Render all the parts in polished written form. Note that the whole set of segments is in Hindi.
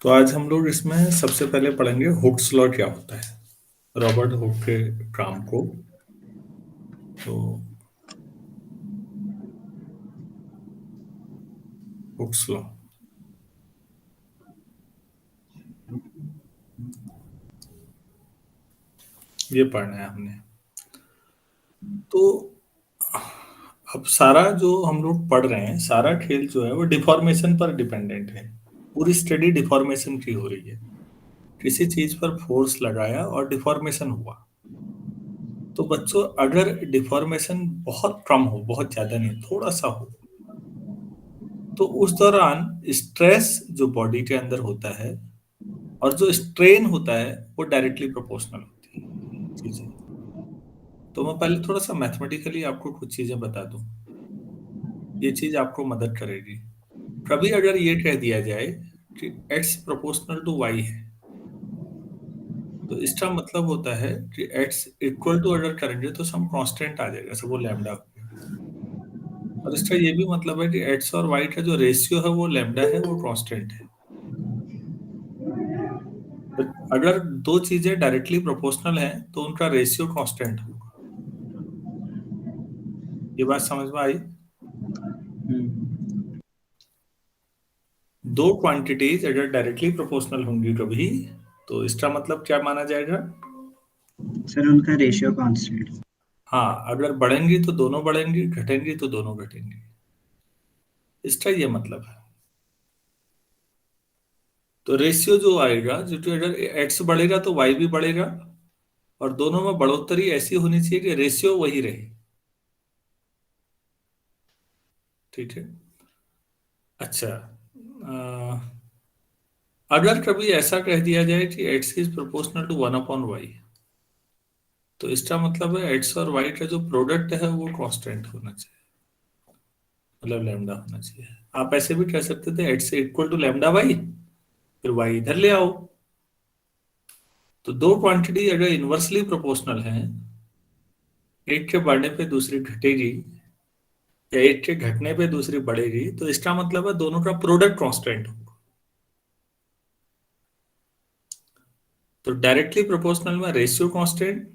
तो आज हम लोग इसमें सबसे पहले पढ़ेंगे हुक्स लॉ क्या होता है, रॉबर्ट हुक के काम को। तो हुक्स लॉ ये पढ़ना है हमने। तो अब सारा जो हम लोग पढ़ रहे हैं, सारा खेल जो है वो डिफॉर्मेशन पर डिपेंडेंट है। पूरी स्टडी डिफॉर्मेशन की हो रही है। किसी चीज पर फोर्स लगाया और डिफॉर्मेशन हुआ। तो बच्चों, अगर डिफॉर्मेशन बहुत कम हो, बहुत ज्यादा नहीं, थोड़ा सा हो, तो उस दौरान स्ट्रेस जो बॉडी के अंदर होता है और जो स्ट्रेन होता है वो डायरेक्टली प्रोपोर्शनल होती है चीजें। तो मैं पहले थोड़ा सा मैथमेटिकली आपको कुछ चीजें बता दूं, ये चीज आपको मदद करेगी। कभी अगर ये कह दिया जाए कि एक्स प्रोपोर्शनल टू वाई है, तो इसका मतलब होता है कि एक्स इक्वल टू अगर करेंगे तो सम कांस्टेंट आ जाएगा, सब वो लैम्डा हो गया। और इसका ये भी मतलब है कि एक्स और वाई का जो रेशियो है वो लैम्डा है, वो कांस्टेंट है। तो अगर दो चीजें डायरेक्टली प्रोपोर्शनल हैं तो उनका रेशियो कांस्टेंट होगा। ये बात समझ में आई? दो क्वांटिटीज अगर डायरेक्टली प्रोपोर्शनल होंगी कभी, तो इसका मतलब क्या माना जाएगा? सर उनका रेशियो कांस्टेंट। हाँ, अगर बढ़ेंगी तो दोनों बढ़ेंगी, घटेंगी तो दोनों घटेंगी। इसका ये मतलब है। तो रेशियो जो आएगा, जो कि अगर एक्स बढ़ेगा तो वाई भी बढ़ेगा, और दोनों में बढ़ोतरी ऐसी होनी चाहिए कि रेशियो वही रहे। ठीक है। अच्छा, अगर कभी ऐसा कह दिया जाए कि x is proportional to one upon y, तो इसका मतलब है एक्स और वाई का जो प्रोडक्ट है वो कांस्टेंट होना चाहिए, मतलब लैम्डा होना चाहिए। आप ऐसे भी कह सकते थे x equal to lambda y, फिर वाई इधर ले आओ। तो दो क्वांटिटी अगर इनवर्सली प्रोपोर्शनल हैं, एक के बढ़ने पे दूसरी घटेगी या एक के घटने पे दूसरी बढ़ेगी, तो इसका मतलब है दोनों का प्रोडक्ट कांस्टेंट होगा। तो डायरेक्टली प्रोपोर्शनल में रेशियो कांस्टेंट,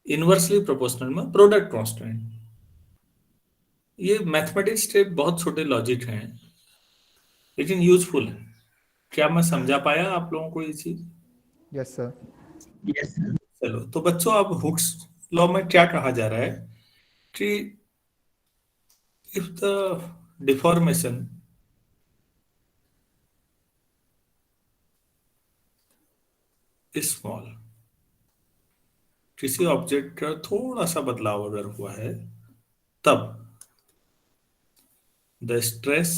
इनवर्सली प्रोपोर्शनल में प्रोडक्ट कांस्टेंट। ये मैथमेटिक्स के बहुत छोटे लॉजिक हैं, लेकिन यूजफुल है। क्या मैं समझा पाया आप लोगों को ये चीज? Yes sir. Yes sir. चलो, तो बच्चों, अब हुक्स लॉ में क्या कहा जा रहा है कि if the deformation is small, किसी ऑब्जेक्ट का थोड़ा सा बदलाव अगर हुआ है, तब the stress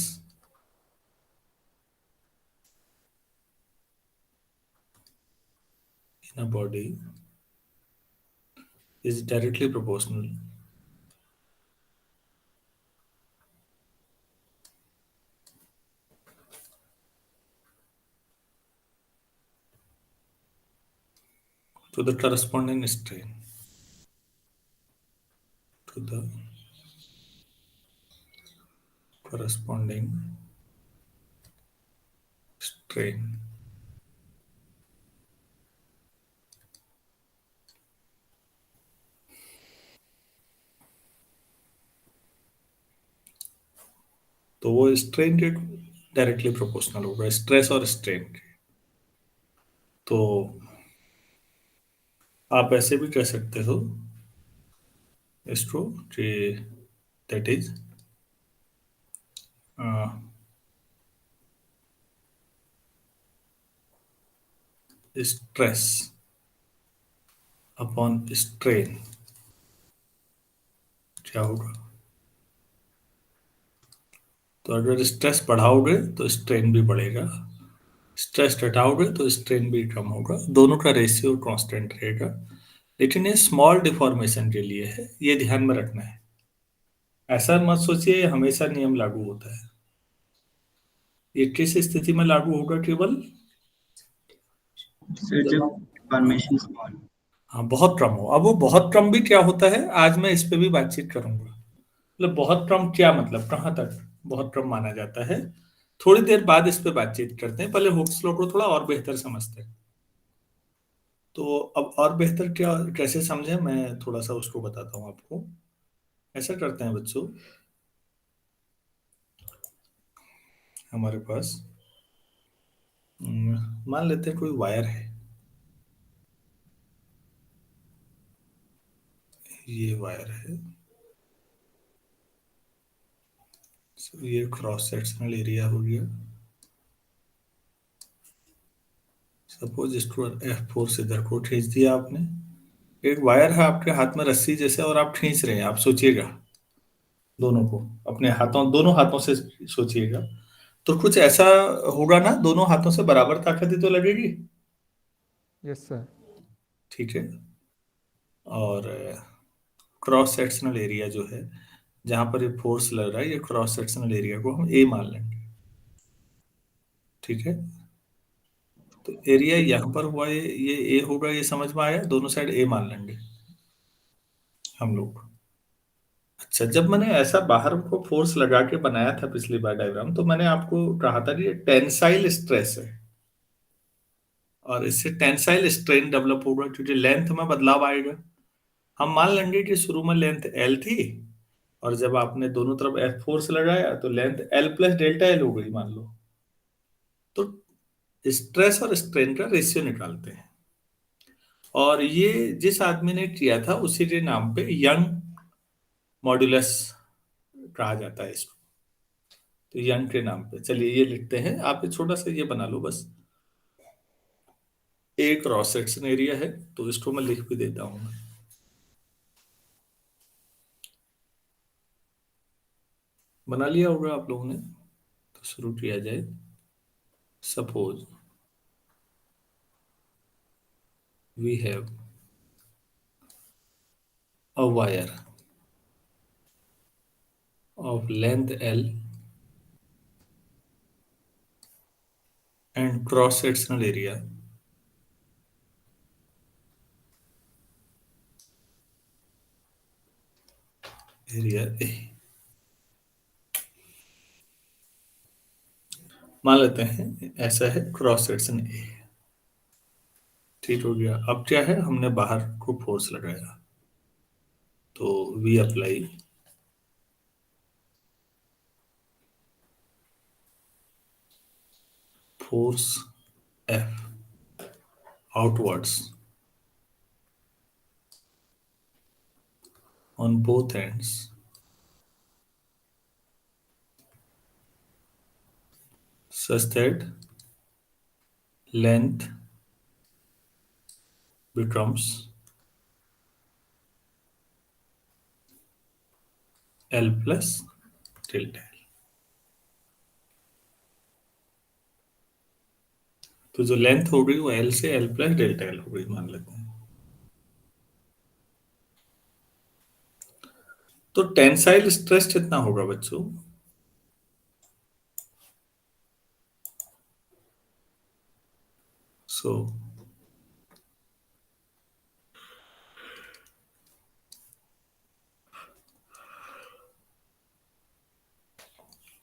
in a body is directly proportional to the corresponding strain, to the corresponding strain। तो वो स्ट्रेन के डायरेक्टली प्रोपोर्शनल होगा, स्ट्रेस और स्ट्रेन के। तो आप ऐसे भी कह सकते हो इसको कि that is stress upon strain क्या होगा? तो अगर स्ट्रेस बढ़ाओगे तो स्ट्रेन भी बढ़ेगा, स्ट्रेस घटाओगे तो स्ट्रेन भी कम होगा, दोनों का रेशियो कांस्टेंट रहेगा। लेकिन ये स्मॉल डिफॉर्मेशन के लिए है, ये ध्यान में रखना है। ऐसा मत सोचिए ये हमेशा नियम लागू होता है। ये किस स्थिति में लागू होगा? केवल सर जब जब फॉर्मेशन स्मॉल। हाँ, बहुत कम हो। अब वो बहुत कम भी क्या होता है, आज मैं इस पे भी बातचीत करूंगा। मतलब बहुत कम क्या मतलब, कहाँ तक बहुत कम माना जाता है? थोड़ी देर बाद इस पे बातचीत करते हैं, पहले हुक्स लॉ को थोड़ा और बेहतर समझते हैं। तो अब और बेहतर क्या कैसे समझे, मैं थोड़ा सा उसको बताता हूँ आपको। ऐसा करते हैं बच्चों, हमारे पास मान लेते हैं कोई वायर है, ये वायर है। ये क्रॉस सेक्शनल एरिया हो गया। सपोज इसको F4 से इधर को खींच दिया आपने। एक वायर है आपके हाथ में रस्सी जैसे, और आप खींच रहे हैं। आप सोचिएगा, दोनों को अपने हाथों, दोनों हाथों से सोचिएगा। तो कुछ ऐसा होगा ना, दोनों हाथों से बराबर ताकत ही तो लगेगी। Yes sir. ठीक है। और क्रॉस सेक्शनल एरिया जो है, जहां पर ये फोर्स लग रहा है, ये क्रॉस सेक्शनल एरिया को हम ए मान लेंगे। ठीक है। तो एरिया यहाँ पर हुआ, ये ए होगा, ये समझ में आया। दोनों साइड ए मान लेंगे हम लोग। अच्छा, जब मैंने ऐसा बाहर को फोर्स लगा के बनाया था पिछली बार डायग्राम, तो मैंने आपको कहा था कि ये टेंसाइल स्ट्रेस है, और इससे टेंसाइल स्ट्रेन डेवलप होगा, क्योंकि लेंथ में बदलाव आएगा। हम मान लेंगे कि शुरू में लेंथ एल थी, और जब आपने दोनों तरफ एफ फोर्स लगाया तो length L plus delta L हो गई मान लो। तो स्ट्रेस और स्ट्रेन का रेशियो निकालते हैं, और ये जिस आदमी ने किया था उसी के नाम पे यंग मॉड्यूलस कहा जाता है इसको। तो यंग के नाम पे चलिए ये लिखते हैं। आप ये छोटा सा ये बना लो बस। ए क्रॉस सेक्शन एरिया है, तो इसको मैं लिख भी देता हूं। बना लिया होगा आप लोगों ने, तो शुरू किया जाए। Suppose we have a wire of length L and cross sectional area A। मान लेते हैं ऐसा है क्रॉस सेक्शन ए। ठीक हो गया। अब क्या है, हमने बाहर को फोर्स लगाया, तो we apply force F outwards on both ends such that length becomes L plus delta L। तो जो लेंथ हो गई वो L से L प्लस डेल्टा L हो गई मान लेते हैं। तो टेंसाइल स्ट्रेस कितना होगा बच्चों? सो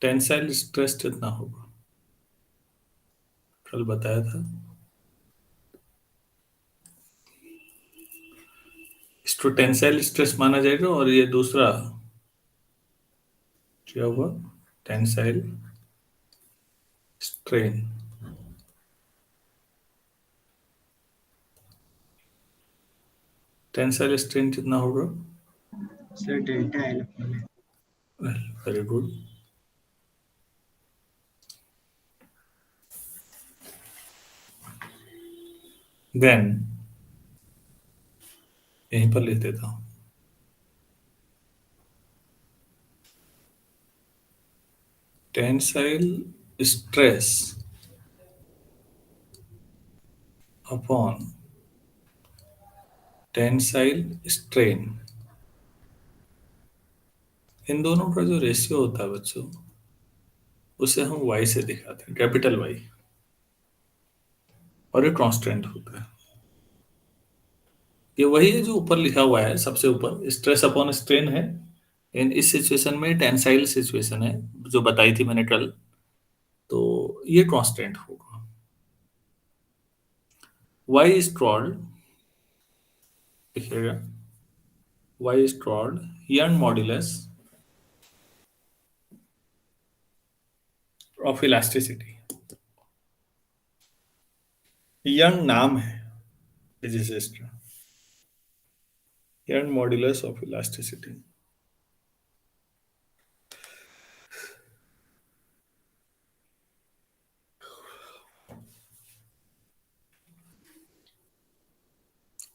टेंसाइल स्ट्रेस कितना होगा, कल बताया था। इसको टेंसाइल स्ट्रेस माना जाएगा, और ये दूसरा क्या हुआ, टेंसाइल स्ट्रेन। टेंसाइल स्ट्रेन कितना होगा? Sir delta L. Very good. Then यहीं पर लिख देता हूं, tensile stress upon tensile strain, इन दोनों का जो रेशियो होता है बच्चों, उसे हम वाई से दिखाते हैं, कैपिटल वाई, और ये कांस्टेंट होता है। ये वही है जो ऊपर लिखा हुआ है सबसे ऊपर, स्ट्रेस अपॉन स्ट्रेन है। इन इस सिचुएशन में टेंसाइल सिचुएशन है जो बताई थी मैंने कल। ये कांस्टेंट होगा। y is called, लिखिएगा, y is called Young modulus of elasticity। Young नाम है फिजिसिस्ट का, यंग मॉड्यूलस ऑफ इलास्टिसिटी।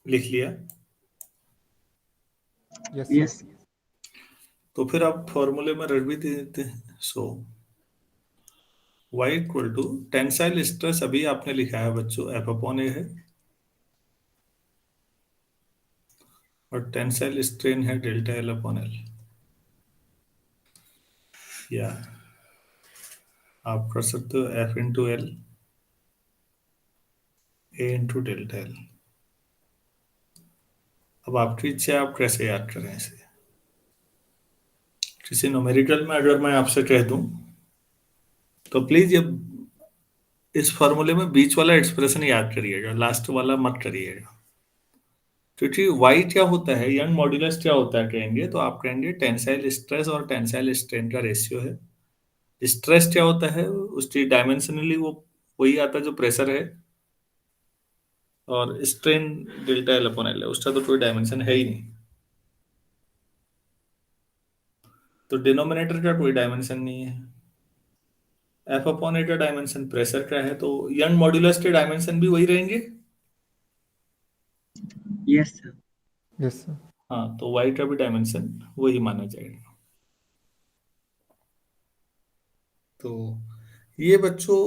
लिख लिया? Yes, Yes. sir. तो फिर आप फॉर्मूले में रख भी देते हैं। So y equal to tensile stress, अभी आपने लिखा है बच्चों, F अपॉन ए है, और टेंसाइल स्ट्रेन है डेल्टा एल अपॉन एल। या आप कर सकते हो F इंटू एल, ए इंटू डेल्टा एल। अब आपकी इच्छा, आप कैसे याद करें इसे। किसी न्यूमेरिकल में अगर मैं आपसे कह दूं तो प्लीज ये इस फॉर्मूले में बीच वाला एक्सप्रेशन याद करिएगा, लास्ट वाला मत करिएगा। क्योंकि y क्या होता है, यंग मॉड्यूलस क्या होता है कहेंगे तो आप कहेंगे टेंसाइल स्ट्रेस और टेंसाइल स्ट्रेन का रेशियो है। स्ट्रेस क्या होता है, उसकी डायमेंशनली वो वही आता है जो प्रेशर है, और strain delta l upon L है, उसका तो कोई डायमेंशन है ही नहीं। तो डिनोमिनेटर का कोई डायमेंशन नहीं है। एफ अपॉन ए का डायमेंशन प्रेशर का है, तो यंग मॉड्यूलस के डायमेंशन भी वही रहेंगे। Yes, sir. Yes, sir. हाँ, तो y का भी डायमेंशन वही माना जाएगा। तो ये बच्चों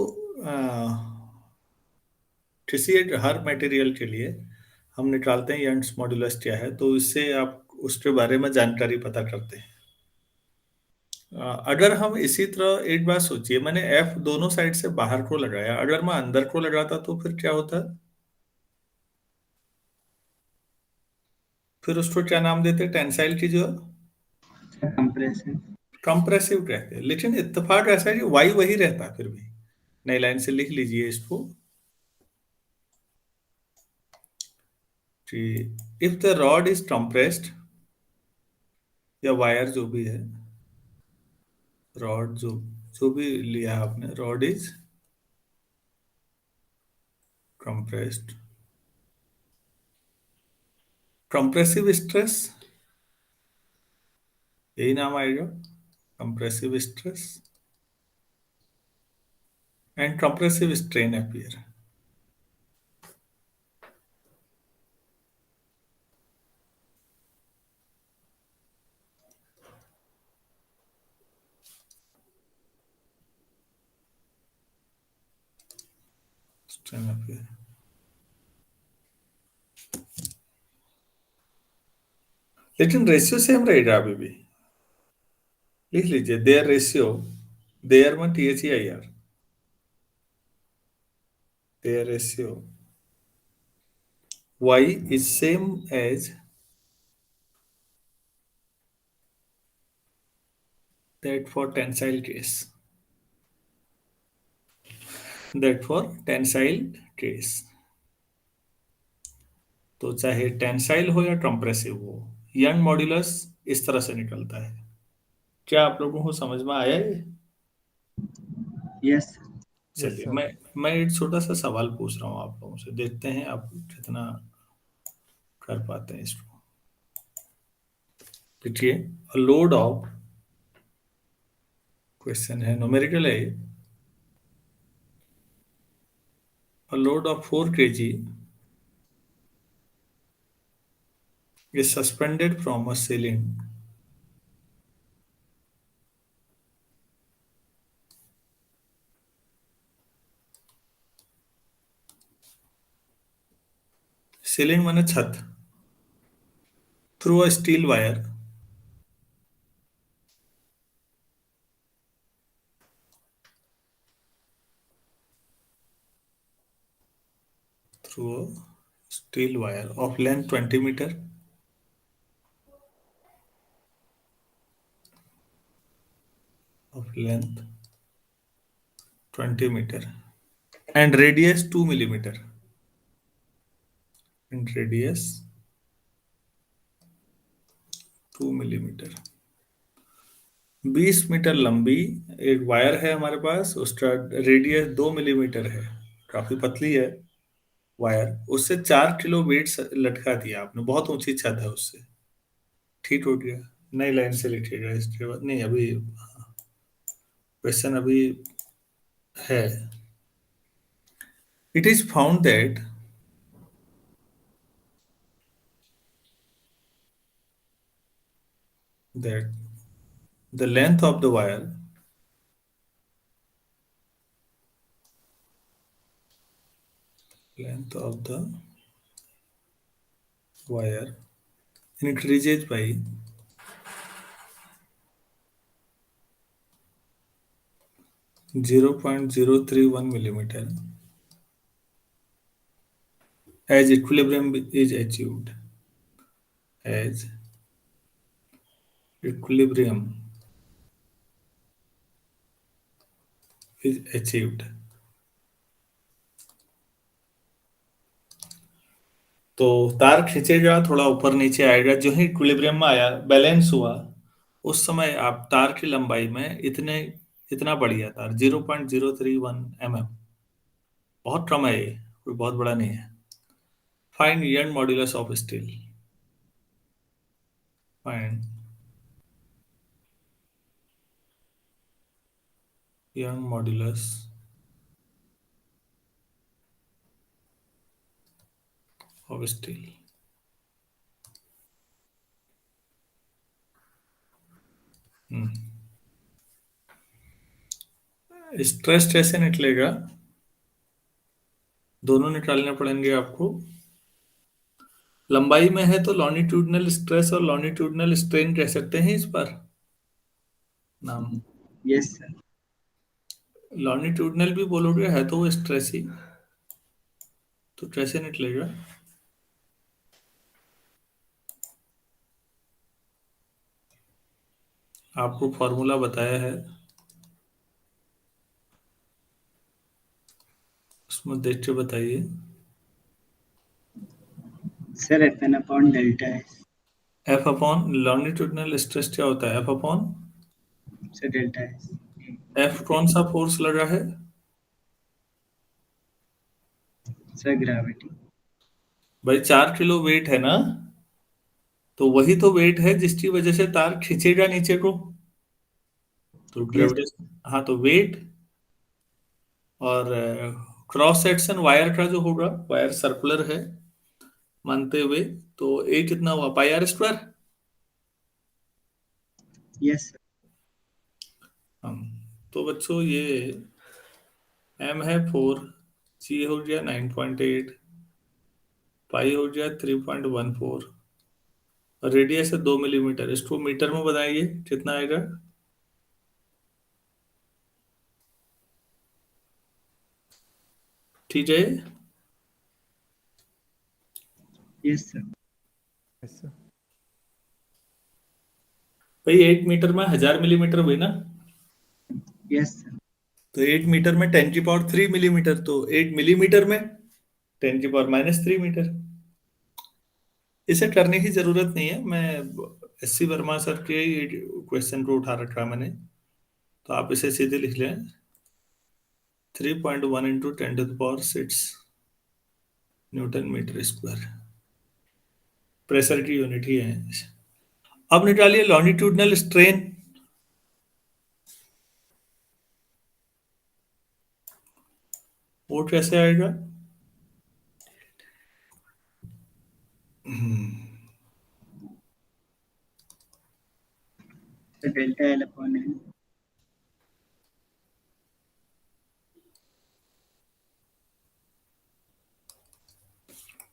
किसी एक हर मटेरियल के लिए हम निकालते हैं यंग्स मॉड्यूलस क्या है, तो इससे आप उसके बारे में जानकारी पता करते हैं। अगर हम इसी तरह, एक बात सोचिए, मैंने एफ दोनों साइड से बाहर को लगाया, अगर मैं अंदर को लगाता तो फिर क्या होता? फिर उसको क्या नाम देते? टेंसाइल की जो Compression. कंप्रेसिव कहते हैं। लेकिन इत्तेफाक ऐसा है कि वाई वही रहता है फिर भी। नई लाइन से लिख लीजिए इसको कि if the rod is compressed, या वायर जो भी है, रॉड जो जो भी लिया है आपने, rod is compressed, compressive stress, यही नाम आएगा, compressive stress and compressive strain appear. Strain appear. लेकिन रेशियो सेम रहेगा अभी भी। लिख लीजिए देयर रेशियो, देयर में THEIR, their ratio y is same as that for tensile case, that for tensile case। तो चाहे टेंसाइल हो या कंप्रेसिव हो, यंग मॉड्यूलस इस तरह से निकलता है। क्या आप लोगों को समझ में आया ये? Yes, sir. Yes, चलिए, sir. मैं एक छोटा सा सवाल पूछ रहा हूँ आप लोगों से, देखते हैं आप कितना कर पाते हैं इसको। देखिए, लोड ऑफ, क्वेश्चन है, न्यूमेरिकल है, a load of 4 kg is suspended from a ceiling ceiling माने छत, through a steel wire through a steel wire of length 20 meter, of length 20 metre and radius 2 millimeter and radius 2 millimeter। 20 मीटर लंबी एक वायर है हमारे पास, उसका रेडियस 2 मिलीमीटर है, काफी पतली है वायर। उससे 4 किलो वेट लटका दिया आपने, बहुत ऊंची छत है उससे। ठीक हो गया, नई लाइन से लिखिएगा इसके बाद। नहीं, अभी क्वेश्चन अभी है। It is found that that the length of the wire length of the wire increases by 0.031 millimeter as equilibrium is achieved, as equilibrium is achieved। तो तार खींचेगा, थोड़ा ऊपर नीचे आएगा, जो ही इक्विलिब्रियम में आया, बैलेंस हुआ, उस समय आप तार की लंबाई में इतना बढ़िया तार 0.031 mm, बहुत कम है ये, कोई बहुत बड़ा नहीं है। Find young modulus of steel. Find young modulus of steel. Stress कैसे निकलेगा, दोनों निकालने पड़ेंगे आपको। लंबाई में है तो लॉन्गिट्यूडनल स्ट्रेस और लॉन्गिट्यूडनल स्ट्रेन कह सकते हैं इस पर नाम। Yes, sir. लॉन्गिट्यूडनल भी बोलोगे, है तो वो स्ट्रेस ही, तो कैसे निकलेगा। आपको फॉर्मूला बताया है, उसमें देख के बताइए। Sir, Fn upon delta S. F upon longitudinal stress क्या होता है, F upon Sir, delta S. F कौन सा फोर्स लगा है, Sir, gravity. भाई 4 किलो वेट है ना, तो वही तो वेट है जिसकी वजह से तार खींचेगा नीचे को, तो Yes, ग्रेविटेशन। हाँ, तो वेट और क्रॉस सेक्शन वायर का जो होगा, वायर सर्कुलर है मानते हुए, तो ए कितना हुआ, पाई आर स्क्वायर। yes, sir. हम तो बच्चों ये एम है 4, जी हो गया 9.8, पाई हो गया 3.14, और रेडियस है 2 मिलीमीटर। इसको मीटर में बताइए कितना आएगा। ठीक है, Yes, sir. Yes, sir. भाई 8 मीटर में 1000 मिलीमीटर हुई ना, Yes, sir. तो 8 मीटर में 10⁻³ मिलीमीटर, तो 8 मिलीमीटर में 10⁻³ मीटर। इसे करने की जरूरत नहीं है, मैं एस सी वर्मा सर के क्वेश्चन को उठा रखा है मैंने, तो आप इसे सीधे लिख लें, 3.1 into 10⁶ newton metre square, pressure की यूनिट ही है। अब निकालिए लॉन्गिट्यूडनल स्ट्रेन। वो कैसे आएगा, Sir, delta L upon N.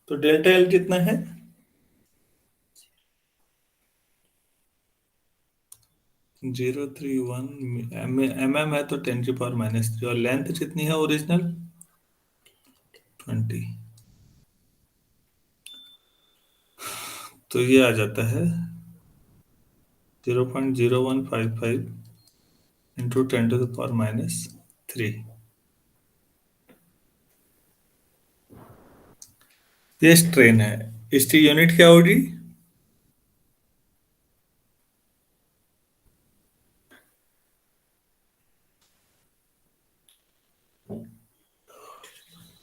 तो डेल्टा एल कितना है, 031 mm है, तो 10⁻³ और लेंथ कितनी है ओरिजिनल 20, तो ये आ जाता है 0.0155 इंटू 10⁻³ ये स्ट्रेन है, इसकी यूनिट क्या होगी?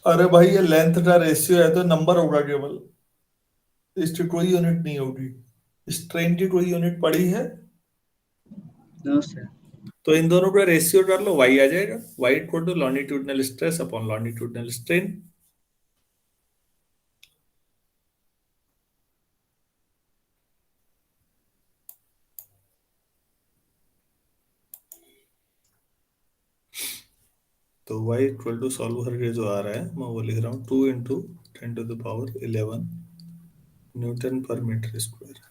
अरे भाई ये लेंथ का रेशियो है तो नंबर होगा केवल, इसकी कोई यूनिट नहीं होगी। स्ट्रेन की कोई यूनिट पड़ी है? No sir. तो इन दोनों का रेशियो कर लो, वाई आ जाएगा, y equal to longitudinal stress upon longitudinal strain. तो y इक्वल टू सॉल्व करके जो आ रहा है मैं वो लिख रहा हूँ 2 × 10⁻11 न्यूटन पर मीटर स्क्वायर।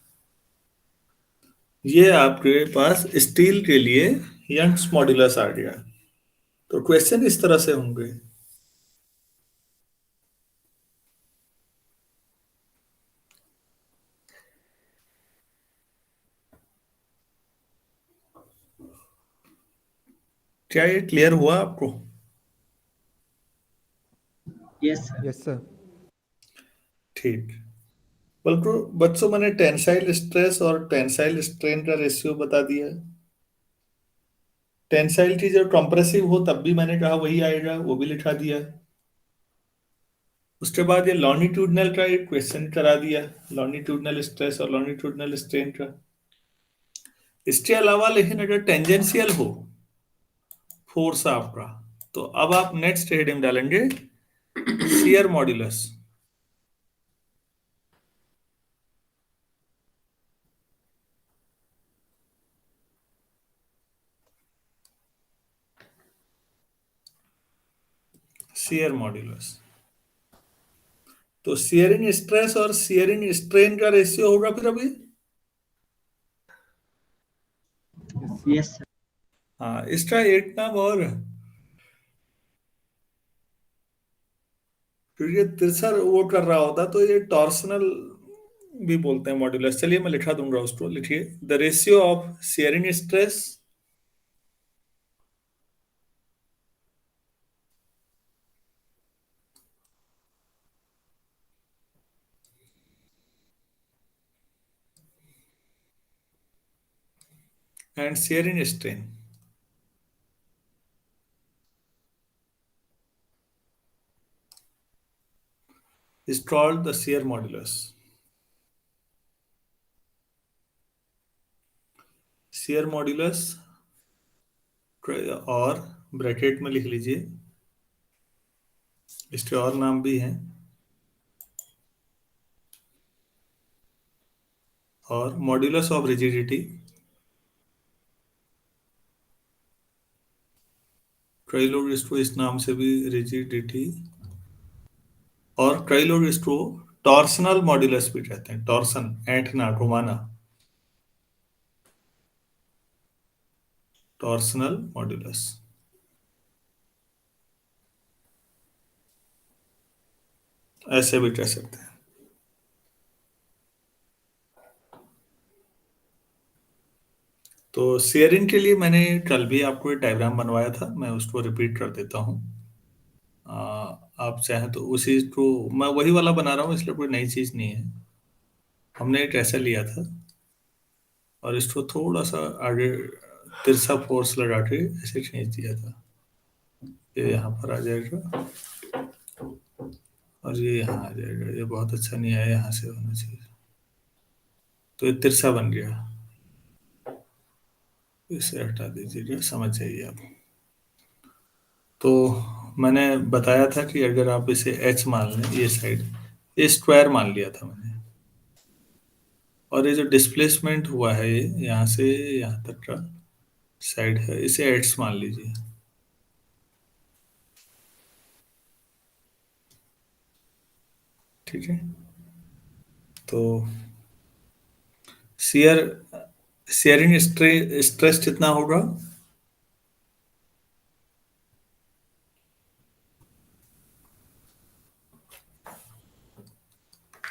ये आपके पास स्टील के लिए यंग्स मॉड्यूलस आ गया। तो क्वेश्चन इस तरह से होंगे। क्या ये क्लियर हुआ आपको? Yes sir. Yes sir. ठीक। बल्कि बच्चों मैंने टेंसाइल स्ट्रेस और टेंसाइल स्ट्रेन का रेशियो बता दिया। टेंसाइल की जब कंप्रेसिव हो तब भी मैंने कहा वही आएगा, वो भी लिखा दिया। उसके बाद ये लॉन्गिट्यूडनल का एक क्वेश्चन करा दिया, लॉन्गिट्यूडनल स्ट्रेस और लॉन्गिट्यूडनल स्ट्रेन का। इसके अलावा लेकिन अगर टेंजेंशियल हो फोर्स आपका, तो अब आप नेक्स्ट हेडिंग डालेंगे शियर मॉड्यूलस। शियर मॉड्यूलस, तो शियरिंग स्ट्रेस और शियरिंग स्ट्रेन का रेशियो होगा फिर अभी। Yes sir. Yes sir. हाँ, इसका एक नाम और है, क्योंकि ये तिरछा वो कर रहा होता तो ये टॉर्सनल भी बोलते हैं मॉड्यूलस। चलिए मैं लिखा दूंगा उसको, लिखिए the ratio of shearing stress and shearing strain is called the shear modulus. shear modulus, और ब्रैकेट में लिख लीजिए, इसके और नाम भी हैं, और मॉड्यूलस ऑफ रिजिडिटी, कई लोग इसको इस नाम से भी रिजिडिटी, और कई लोग इसको टॉर्सनल मॉड्यूलस भी कहते हैं। टॉर्सन, ऐंठना, घुमाना, टॉर्सनल मॉड्यूलस, ऐसे भी कह सकते हैं। तो शेयरिंग के लिए मैंने कल भी आपको एक डायग्राम बनवाया था, मैं उसको रिपीट कर देता हूँ। आप चाहें तो उसी को मैं वही वाला बना रहा हूँ, इसलिए कोई नई चीज़ नहीं है। हमने एक ऐसा लिया था और इसको थोड़ा सा आगे तिरछा फोर्स लगा के ऐसे खींच दिया था। ये यहाँ पर आ जाएगा और ये यहाँ आ जाएगा। ये बहुत अच्छा नहीं आया, यहाँ से होना चाहिए। तो ये तिरछा बन गया, इसे हटा दीजिएगा, समझ जाइए आप। तो मैंने बताया था कि अगर आप इसे एच मान लें, ये साइड, ये स्क्वायर मान लिया था मैंने, और ये जो डिस्प्लेसमेंट हुआ है ये यहाँ से यहाँ तक का साइड है, इसे एक्स मान लीजिए। ठीक है, तो शियर शेयरिंग स्ट्रेस कितना होगा?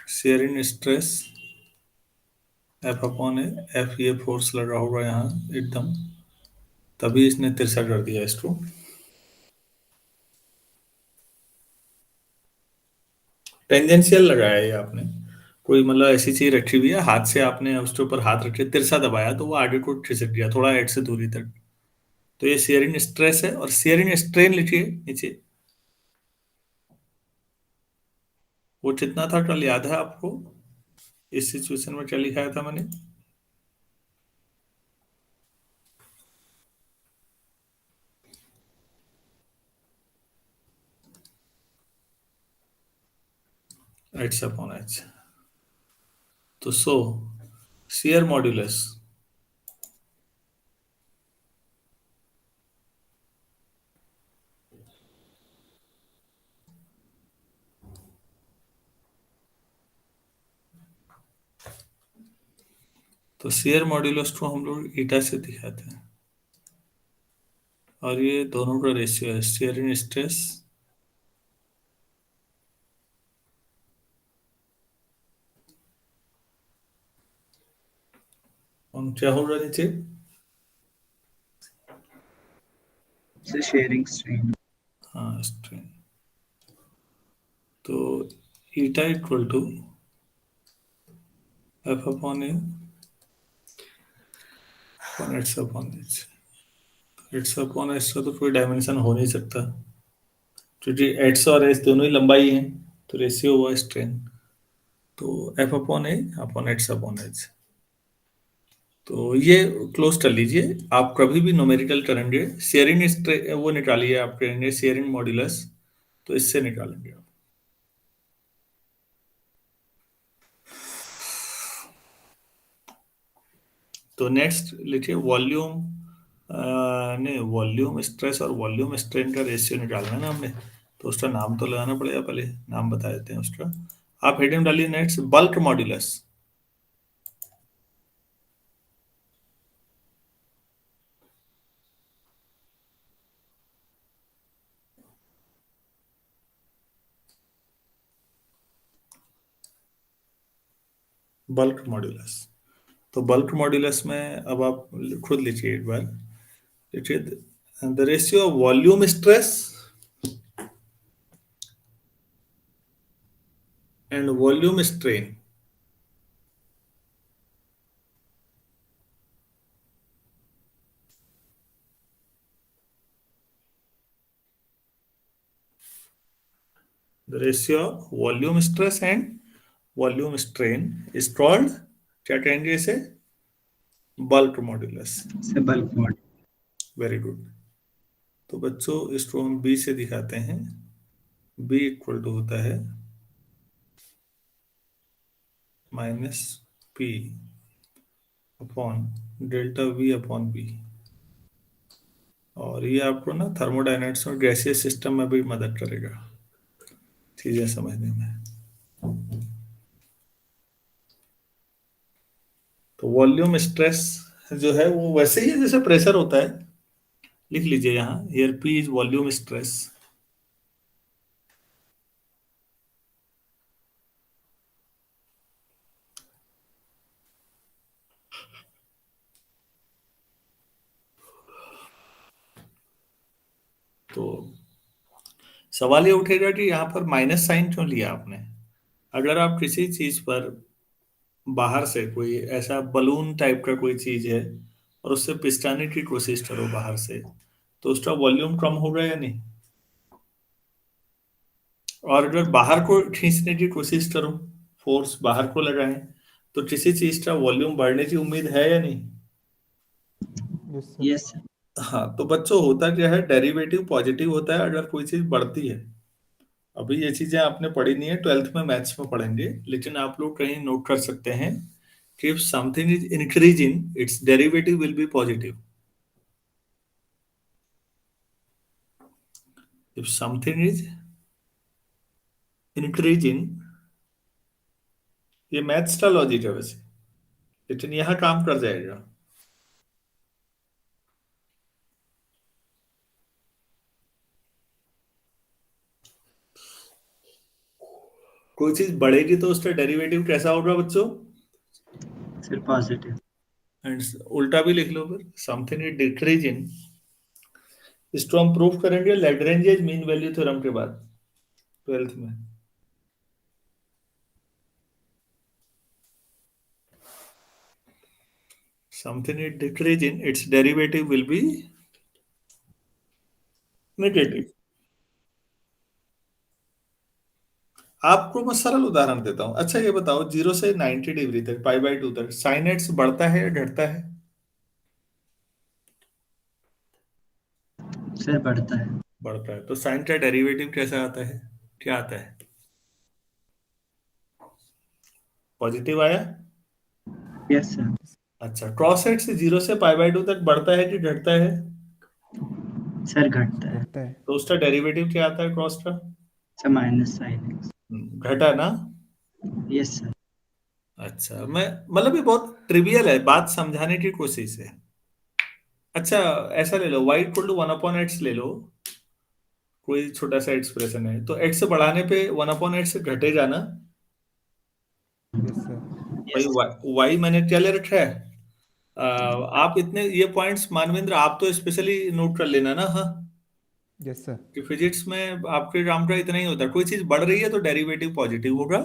शेयरिंग स्ट्रेस एफ अपॉन ए, एफ ये फोर्स लगा होगा यहाँ एकदम, तभी इसने तिरछा कर दिया इसको। टेंजेंशियल लगाया है ये आपने, कोई मतलब ऐसी चीज रखी हुई है, हाथ से आपने उसके ऊपर हाथ रखे तिरछा दबाया तो वो आगे को खिसक गया थोड़ा हेड से दूरी तक, तो ये शेयरिंग स्ट्रेस है। और शेयरिंग स्ट्रेन लिखिए नीचे, वो कितना था कल याद है आपको, इस सिचुएशन में क्या लिखाया था मैंने? H upon H. तो सो शेयर मॉड्यूलस, तो शेयर मॉड्यूलस को हम लोग ईटा से दिखाते हैं, और ये दोनों का रेशियो है शेयरिंग स्ट्रेस और क्या होगा नीचे? Sir, sharing strain. हाँ स्ट्रेन। तो eta equal to F upon A upon H upon H. H upon H का तो कोई डायमेंशन हो नहीं सकता, क्योंकि एच और एच दोनों ही लंबाई है, तो रेशियो हुआ स्ट्रेन। तो F upon A upon H upon H. तो ये क्लोज कर लीजिए। आप कभी भी न्यूमेरिकल करेंगे, शेयरिंग वो निकालिए, आप करेंगे शेयरिंग मॉड्यूलस, तो इससे निकालेंगे आप। तो नेक्स्ट लिखिए वॉल्यूम, नहीं वॉल्यूम स्ट्रेस और वॉल्यूम स्ट्रेन का रेशियो निकालना है ना हमने, तो उसका नाम तो लगाना पड़ेगा, पहले नाम बता देते हैं उसका। आप हेडिंग डालिए next bulk modulus. Bulk modulus, तो बल्क मॉड्यूलस में अब आप खुद लिखिए एक बार, लिखिए the ratio of volume stress and volume strain the ratio of volume stress and volume strain is called, क्या कहेंगे इसे? Bulk modulus. Sir, bulk model. Very good. तो बच्चों इसको हम बी से दिखाते हैं, बी इक्वल टू होता है minus p upon delta v upon b. और ये आपको ना थर्मोडायनेमिक्स और गैसीय सिस्टम में भी मदद करेगा चीजें समझने में। तो वॉल्यूम स्ट्रेस जो है वो वैसे ही है जैसे प्रेशर होता है, लिख लीजिए यहाँ, here P is volume stress. तो सवाल ये उठेगा कि यहाँ पर माइनस साइन क्यों लिया आपने? अगर आप किसी चीज पर बाहर से कोई ऐसा बलून टाइप का कोई चीज है और उससे पिस्टाने की कोशिश करो बाहर से, तो उसका वॉल्यूम कम होगा या नहीं? और अगर बाहर को खींचने की कोशिश करो, फोर्स बाहर को लगाएं, तो किसी चीज का वॉल्यूम बढ़ने की उम्मीद है या नहीं? Yes, sir. Yes, sir. हाँ, तो बच्चों होता क्या है, डेरिवेटिव पॉजिटिव होता है अगर कोई चीज बढ़ती है। अभी ये चीजें आपने पढ़ी नहीं है, 12th में मैथ्स में पढ़ेंगे, लेकिन आप लोग कहीं नोट कर सकते हैं कि if something is increasing its derivative will be positive। if something is increasing, ये मैथ्स का लॉजिक है वैसे, लेकिन यहाँ काम कर जाएगा। कोई चीज बढ़ेगी तो उसका डेरिवेटिव कैसा होगा बच्चों? Sir, positive. एंड उल्टा भी लिख लो फिर, समथिंग इज डिक्रीजिंग, इसको हम प्रूफ करेंगे लैग्रेंज मीन वैल्यू थ्योरम के बाद 12th में। something is decreasing, its derivative will be negative. आपको मैं सरल उदाहरण देता हूं। अच्छा ये बताओ, 0 से 90 डिग्री तक, π/2 तक sin x बढ़ता है या घटता है? सर बढ़ता है। बढ़ता है। तो साइन का डेरिवेटिव कैसा आता है, क्या आता है? पॉजिटिव आया। Yes sir. अच्छा, क्रॉस एक्स 0 से π/2 तक बढ़ता है कि घटता है? सर घटता है। घटता है। तो उसका डेरिवेटिव क्या आता है क्रॉस का? Sir minus sine x. घटा ना। Yes sir. अच्छा, मैं मतलब ये बहुत ट्रिवियल है, बात समझाने की कोशिश है। अच्छा, ऐसा ले लो, y = 1/x ले लो, कोई छोटा सा एक्सप्रेशन है, तो x बढ़ाने पे 1/x घटेगा ना। Yes sir. भाई यस y मैंने क्या ले रखा है? आप इतने ये पॉइंट्स मानवेंद्र आप तो स्पेशली नोट कर लेना ना। हाँ, यस सर। कि फिजिक्स में आपके काम का इतना ही होता है, कोई चीज बढ़ रही है तो डेरिवेटिव पॉजिटिव होगा,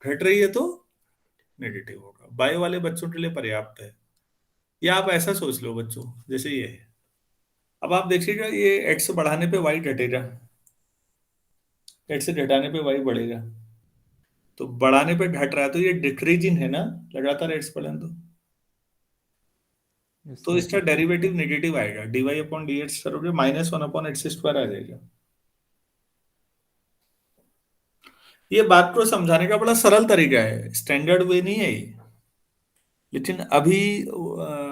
घट रही है तो नेगेटिव होगा। बायो वाले बच्चों के लिए पर्याप्त है। या आप ऐसा सोच लो बच्चों, जैसे ये है, अब आप देखिएगा ये एक्स बढ़ाने पे वाई घटेगा, एक्स घटाने पे वाई बढ़ेगा, तो बढ़ाने पे घट रहा है तो ये डिक्रीजिंग है ना, लगातार एक्स बढ़े यस तो सर। इसका डेरिवेटिव नेगेटिव आएगा, dy/dx करोगे -1/x² आ जाएगा। ये बात को समझाने का बड़ा सरल तरीका है, स्टैंडर्ड वे नहीं है ये, लेकिन अभी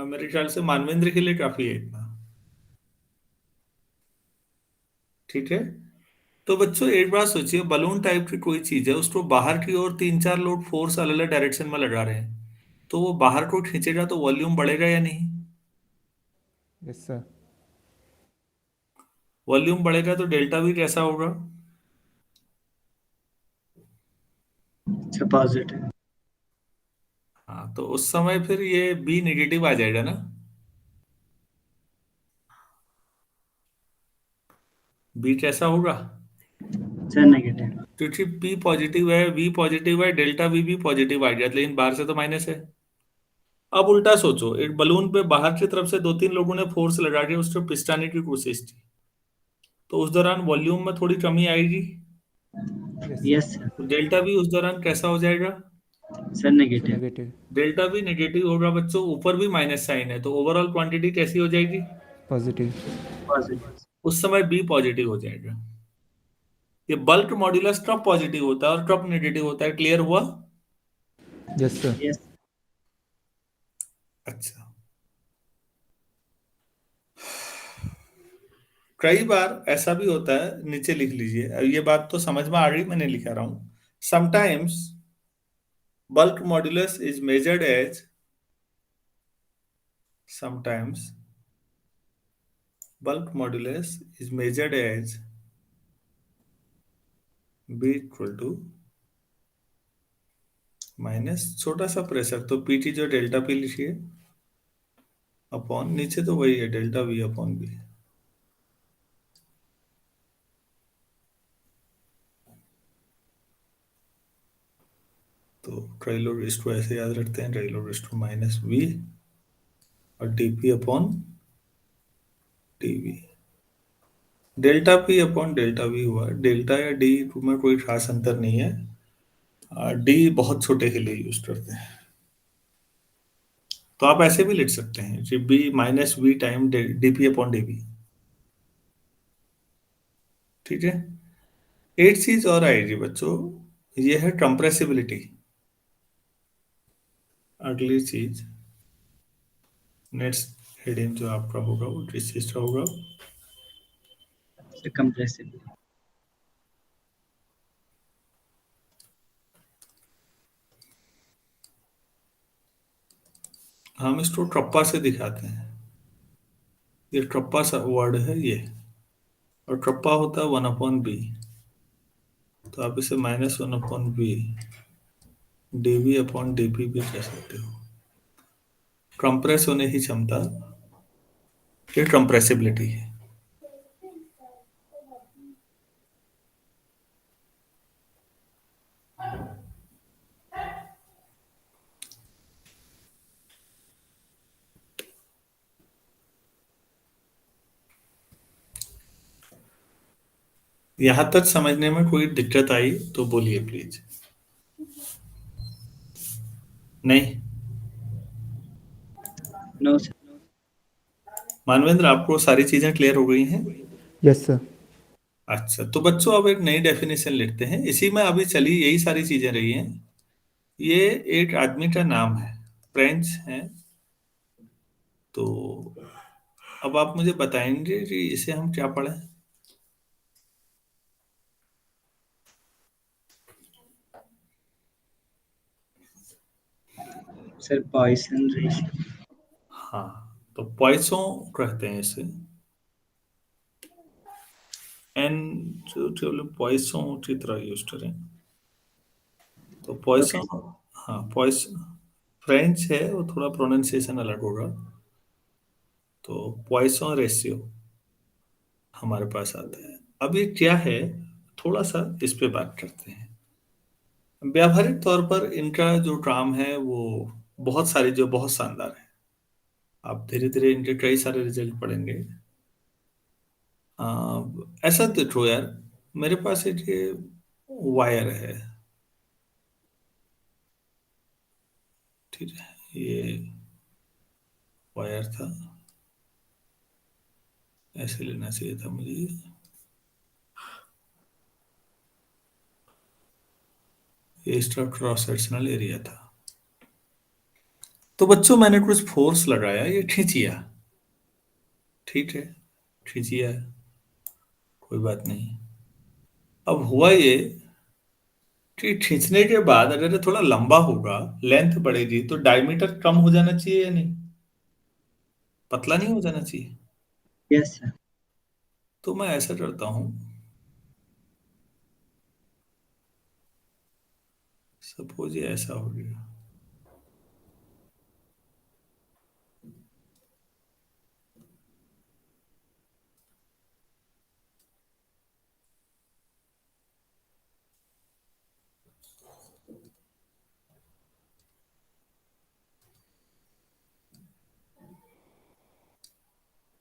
मेरे ख्याल से मानवेंद्र के लिए काफी है इतना। ठीक है। तो बच्चों एक बात सोचिए, बलून टाइप की कोई चीज है, उसको बाहर की ओर 3-4 लोग फोर्स अलग अलग डायरेक्शन में लगा रहे हैं, तो वो बाहर को खींचेगा तो वॉल्यूम बढ़ेगा या नहीं? Yes sir. वॉल्यूम बढ़ेगा तो डेल्टा भी कैसा होगा? Sir positive. हाँ, तो उस समय फिर ये बी नेगेटिव आ जाएगा ना। बी कैसा होगा? Sir negative. क्योंकि पी पॉजिटिव है, वी पॉजिटिव है, डेल्टा वी भी पॉजिटिव आ गया, लेकिन बाहर से तो माइनस है। अब उल्टा सोचो, एक बलून पे बाहर की तरफ से 2-3 लोगों ने फोर्स लगा के उसको पिस्टाने की कोशिश की, तो उस दौरान वॉल्यूम में थोड़ी कमी आएगी, यस सर। Yes sir. तो डेल्टा भी उस दौरान कैसा हो जाएगा? Sir negative. नेगेटिव। डेल्टा भी नेगेटिव होगा बच्चों, ऊपर भी माइनस साइन है, तो ओवरऑल क्वांटिटी कैसी हो जाएगी? पॉजिटिव। पॉजिटिव। उस समय बी पॉजिटिव हो जाएगा। ये बल्क मॉड्यूलस कब पॉजिटिव होता है और कब नेगेटिव होता है, क्लियर हुआ? Yes sir. यस। अच्छा, कई बार ऐसा भी होता है, नीचे लिख लीजिए, अब ये बात तो समझ में आ गई, मैंने लिखा रहा हूं। Sometimes bulk modulus is measured as sometimes bulk modulus is measured as b equal to minus छोटा सा प्रेशर, तो पीटी जो डेल्टा पी लिखिए, अपॉन नीचे तो वही है डेल्टा वी अपॉन बी। तो ट्राइलोग इसको ऐसे याद रखते हैं, ट्राइलोग इसको माइनस वी और DP upon TV. Delta P upon delta we हुआ, डेल्टा या डी में कोई खास अंतर नहीं है, डी बहुत छोटे के लिए यूज करते हैं। तो आप ऐसे भी लिख सकते हैं कि b minus v time d p upon d v. ठीक है। एक चीज और आएगी बच्चों, ये है कंप्रेसिबिलिटी। अगली चीज नेक्स्ट हेडिंग जो आपका होगा वो किस चीज का होगा? Sir compressible. हम इसको ट्रप्पा से दिखाते हैं, ये ट्रप्पा सा वर्ड है ये, और ट्रप्पा होता है 1/b, तो आप इसे -1/b डीवी अपॉन डीपी भी कह सकते हो। कंप्रेस होने की क्षमता, ये कंप्रेसिबिलिटी है। यहां तक समझने में कोई दिक्कत आई तो बोलिए प्लीज। नहीं? No sir. मानवेंद्र, आपको सारी चीजें क्लियर हो गई हैं? Yes sir. अच्छा, तो बच्चों अब एक नई डेफिनेशन लिखते हैं, इसी में अभी चली यही सारी चीजें रही हैं। ये एक आदमी का नाम है, फ्रेंच है। तो अब आप मुझे बताएंगे कि इसे हम क्या पढ़ें? Sir Poisson ratio. हाँ, तो पॉइसों कहते हैं इसे। एन जो पॉइसों की तरह यूज करें तो ओके पॉइसों। सर। हाँ, पॉइसन फ्रेंच है, वो थोड़ा प्रोनाउंसिएशन अलग होगा। तो पॉइसों रेशियो हमारे पास आता है। अब ये क्या है, थोड़ा सा इस पे बात करते हैं। व्यावहारिक तौर पर इनका जो काम है वो बहुत सारे, जो बहुत शानदार है। आप धीरे धीरे इनके कई सारे रिजल्ट पढ़ेंगे। ऐसा देखो यार, मेरे पास एक ये वायर है, ठीक है, ये वायर था, ऐसे लेना चाहिए था मुझे। ये इसका क्रॉस सेक्शनल एरिया था। तो बच्चों मैंने कुछ फोर्स लगाया, ये खींचिया, ठीक है, खींचिया, कोई बात नहीं। अब हुआ ये कि खींचने के बाद अगर ये थोड़ा लंबा होगा, लेंथ बढ़ेगी, तो डायमीटर कम हो जाना चाहिए या नहीं? पतला नहीं हो जाना चाहिए? Yes sir. तो मैं ऐसा करता हूं, सपोज ये ऐसा हो गया।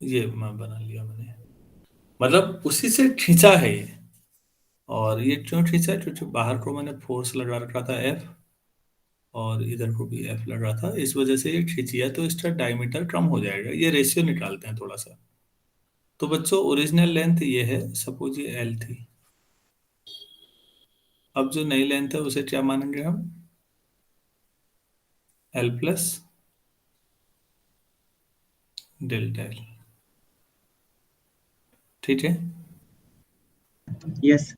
ये मैं बना लिया मैंने, मतलब उसी से खींचा है ये। और ये क्यों खींचा, क्योंकि बाहर को मैंने फोर्स लगा रखा था एफ, और इधर को भी एफ लगा था, इस वजह से ये खींचिया, तो इसका डायमीटर कम हो जाएगा। ये रेशियो निकालते हैं थोड़ा सा। तो बच्चों ओरिजिनल लेंथ ये है, सपोज ये एल थी। अब जो नई लेंथ है उसे क्या मानेंगे हम? एल प्लस डेल्टा एल, ठीक है। यस।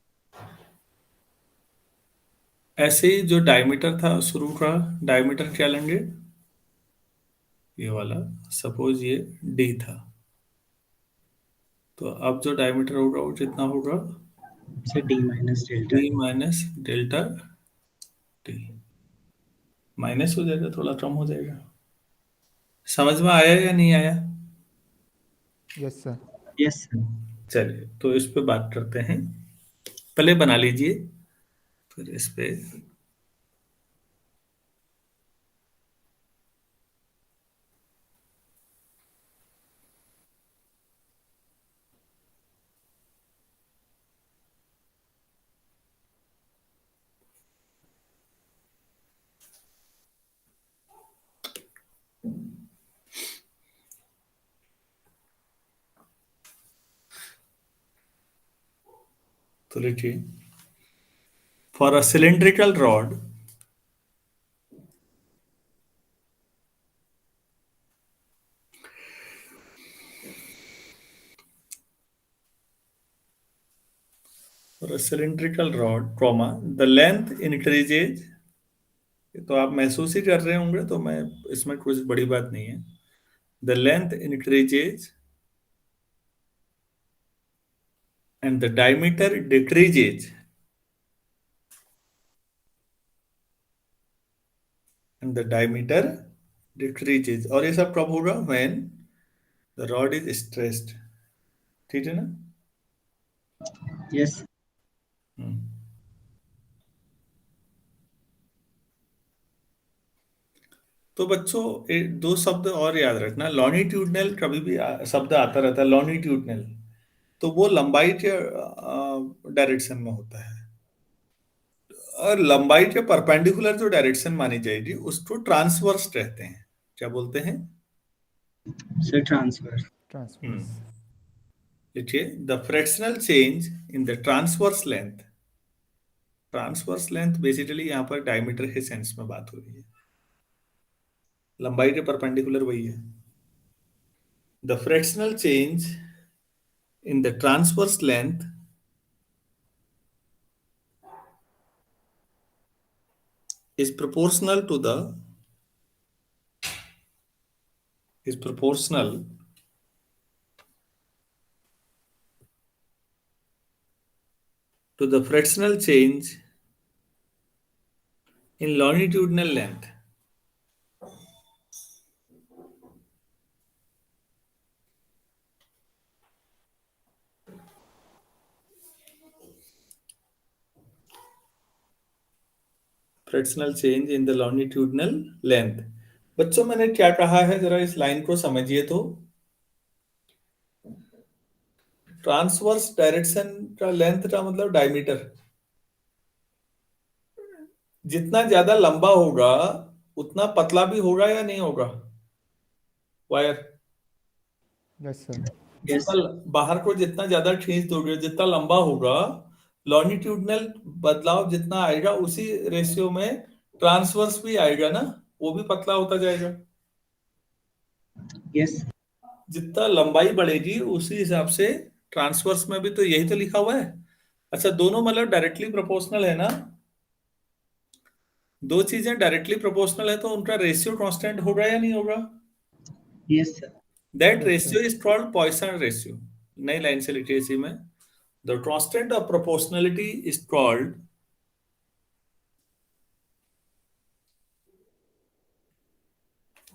ऐसे ही जो डायमीटर था शुरू का, डायमीटर क्या लेंगे? ये वाला, सपोज ये डी था। तो अब जो डायमीटर होगा वो कितना होगा? Sir D minus delta. D minus delta T. Minus हो जाएगा, थोड़ा कम हो जाएगा। समझ में आया या नहीं आया? Yes sir. Yes sir. चलिए, तो इस पे बात करते हैं। पहले बना लीजिए, फिर इस पे। तो लिखिए, for a cylindrical rod, for a cylindrical rod comma, the length increases. तो आप महसूस ही कर रहे होंगे, तो मैं, इसमें कुछ बड़ी बात नहीं है। The length increases and the diameter decreases, and the diameter decreases। और ये सब कब होगा? when the rod is stressed, ठीक है ना? यस। हम्म। तो बच्चों दो शब्द और याद रखना, लॉन्गिट्यूडनल कभी भी शब्द आता रहता है, लॉन्गिट्यूडनल। तो वो लंबाई के डायरेक्शन में होता है, और लंबाई के परपेंडिकुलर जो डायरेक्शन मानी जाएगी उसको ट्रांसवर्स कहते हैं। क्या बोलते हैं? Sir transverse. ट्रांसवर्स। देखिए, the fractional change in the transverse length, transverse length basically यहाँ पर डायमीटर के सेंस में बात हो रही है, लंबाई के परपेंडिकुलर वही है। The fractional change in the transverse length is proportional to the is proportional to the fractional change in longitudinal length. Fractional change in the longitudinal length. बच्चों, मैंने क्या कहा है, जरा इस लाइन को समझिए तो। ट्रांसवर्स डायरेक्शन का लेंथ का मतलब डायमीटर, जितना ज्यादा लंबा होगा उतना पतला भी होगा या नहीं होगा वायर? Yes sir. यस जितना बाहर को जितना ज्यादा खींच दोगे, जितना लंबा होगा, लॉन्गिट्यूडनल बदलाव जितना आएगा उसी रेशियो में ट्रांसवर्स भी आएगा ना, वो भी पतला होता जाएगा। यस जितना लंबाई बढ़ेगी उसी हिसाब से ट्रांसवर्स में भी तो यही तो लिखा हुआ है। अच्छा, दोनों मतलब डायरेक्टली प्रोपोर्शनल है ना? दो चीजें डायरेक्टली प्रोपोर्शनल है तो उनका रेशियो कांस्टेंट होगा या नहीं होगा? Yes sir. That yes ratio sir. Is called Poisson ratio. नई लाइन से लिखिए इसी में, the constant of proportionality is called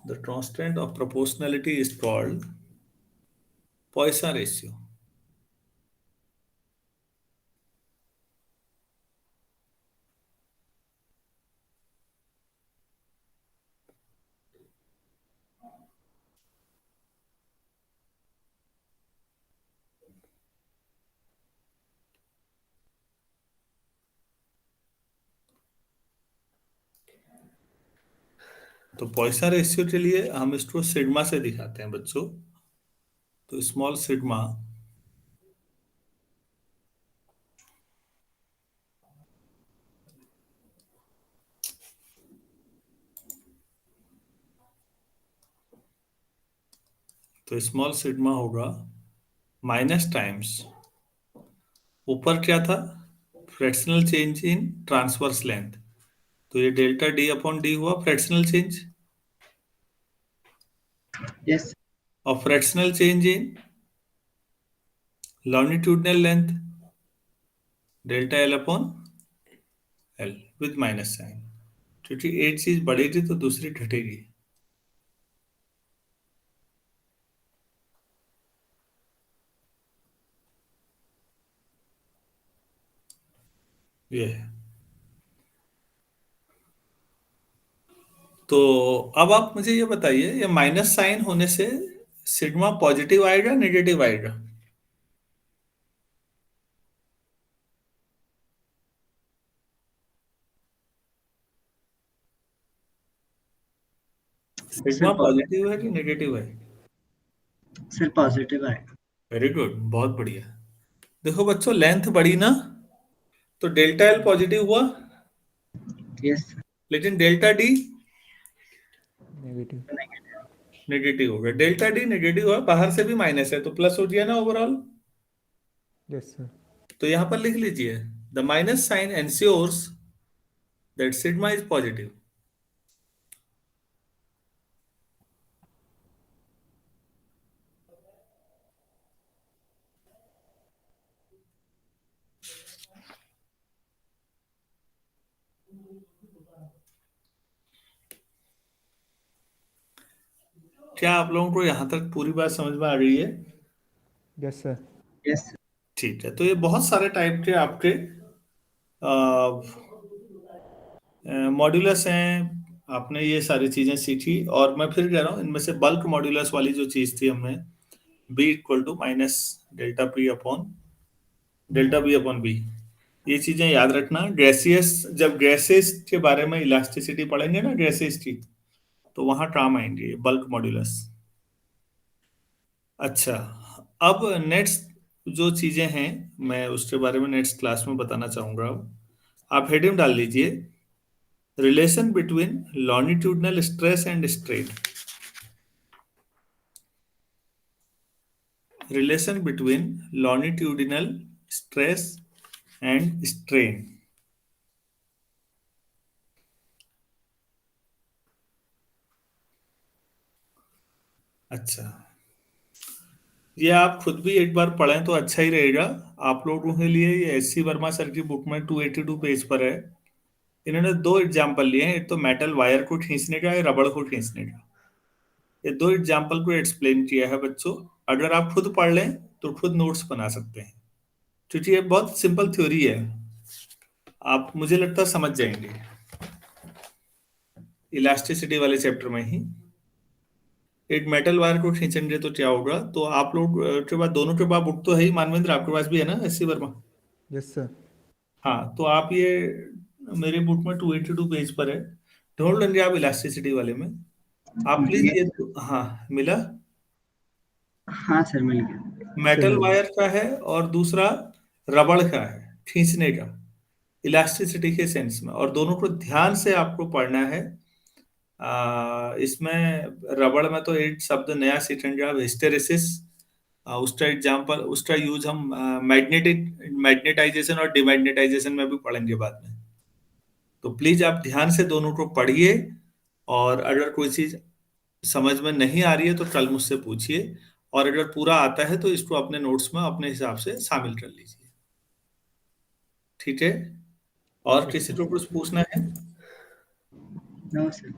the constant of proportionality is called Poisson ratio. तो पॉइसन रेशियो के लिए हम इसको सिग्मा से दिखाते हैं बच्चों। तो स्मॉल सिग्मा तो स्मॉल सिग्मा होगा माइनस टाइम्स, ऊपर क्या था, fractional change in transverse length, तो ये डेल्टा डी अपॉन डी हुआ फ्रैक्शनल चेंज, यस और fractional change in longitudinal length delta l upon l with minus sign, क्योंकि एक चीज बढ़ेगी तो दूसरी घटेगी। ये है। तो अब आप मुझे ये बताइए, ये माइनस साइन होने से सिग्मा पॉजिटिव आएगा नेगेटिव आएगा? सिग्मा सर पॉजिटिव है कि नेगेटिव है? सर पॉजिटिव आएगा। वेरी गुड, बहुत बढ़िया। देखो बच्चों, लेंथ बढ़ी ना, तो डेल्टा एल पॉजिटिव हुआ, यस सर। लेकिन डेल्टा डी नेगेटिव। नेगेटिव हो गया। डेल्टा डी नेगेटिव हुआ, बाहर से भी माइनस है तो प्लस हो गया ना ओवरऑल। Yes sir. तो यहां पर लिख लीजिए, the minus sign ensures that sigma is positive. क्या आप लोगों को यहां तक पूरी बात समझ में आ गई है? Yes sir. यस ठीक है, तो ये बहुत सारे टाइप के आपके मॉड्यूलस हैं। आपने ये सारी चीजें सीखी, और मैं फिर कह रहा हूँ, इनमें से बल्क मॉड्यूलस वाली जो चीज थी हमने, B equal to minus delta b upon b. ये चीजें याद रखना। गैसियस, जब गैसेस के बारे में इलास्टिसिटी पढ़ेंगे ना, गैसेस की, तो वहां काम आएंगे बल्क मॉड्यूलस। अच्छा, अब नेक्स्ट जो चीजें हैं मैं उसके बारे में नेक्स्ट क्लास में बताना चाहूंगा। आप हेडिंग डाल लीजिए, relation between longitudinal stress and strain. Relation between longitudinal stress and strain. अच्छा, ये आप खुद भी एक बार पढ़ें तो अच्छा ही रहेगा आप लोगों के लिए। ये एस.सी. वर्मा सर की बुक में 282 पेज पर है। इन्होंने दो एग्जाम्पल लिए हैं, एक तो मेटल वायर को खींचने का, एक रबड़ को खींचने का। ये दो एग्जाम्पल को एक्सप्लेन किया है बच्चों। अगर आप खुद पढ़ लें तो खुद नोट्स बना सकते हैं, क्योंकि ये बहुत सिंपल थ्योरी है, आप मुझे लगता है समझ जाएंगे इलास्टिसिटी वाले चैप्टर में ही। एक मेटल वायर को खींचेंगे तो क्या होगा, तो आप लोग के पास, दोनों के पास बुक तो है ही, मानवेंद्र आपके पास भी है ना एस.सी. वर्मा? Yes sir. हाँ, तो आप ये मेरे बुक में 282 पेज पर है, ढूंढ लेंगे आप इलास्टिसिटी वाले में। आप प्लीज ये, यस। हाँ मिला। हाँ सर, मिल गया। सर मेटल मिल गया। वायर का है और दूसरा रबड़ का है, खींचने का, इलास्टिसिटी के सेंस में, और दोनों को ध्यान से आपको पढ़ना है। इसमें रबड़ में तो एक शब्द नया सीखेंगे आप, हिस्टेरेसिस। उसका एग्जाम्पल, उसका यूज हम मैग्नेटाइजेशन और डिमैग्नेटाइजेशन में भी पढ़ेंगे बाद में। तो प्लीज आप ध्यान से दोनों को पढ़िए, और अगर कोई चीज समझ में नहीं आ रही है तो कल मुझसे पूछिए, और अगर पूरा आता है तो इसको अपने नोट्स में अपने हिसाब से शामिल कर लीजिए। ठीक है, और यस किसी सर। को कुछ पूछना है? No sir.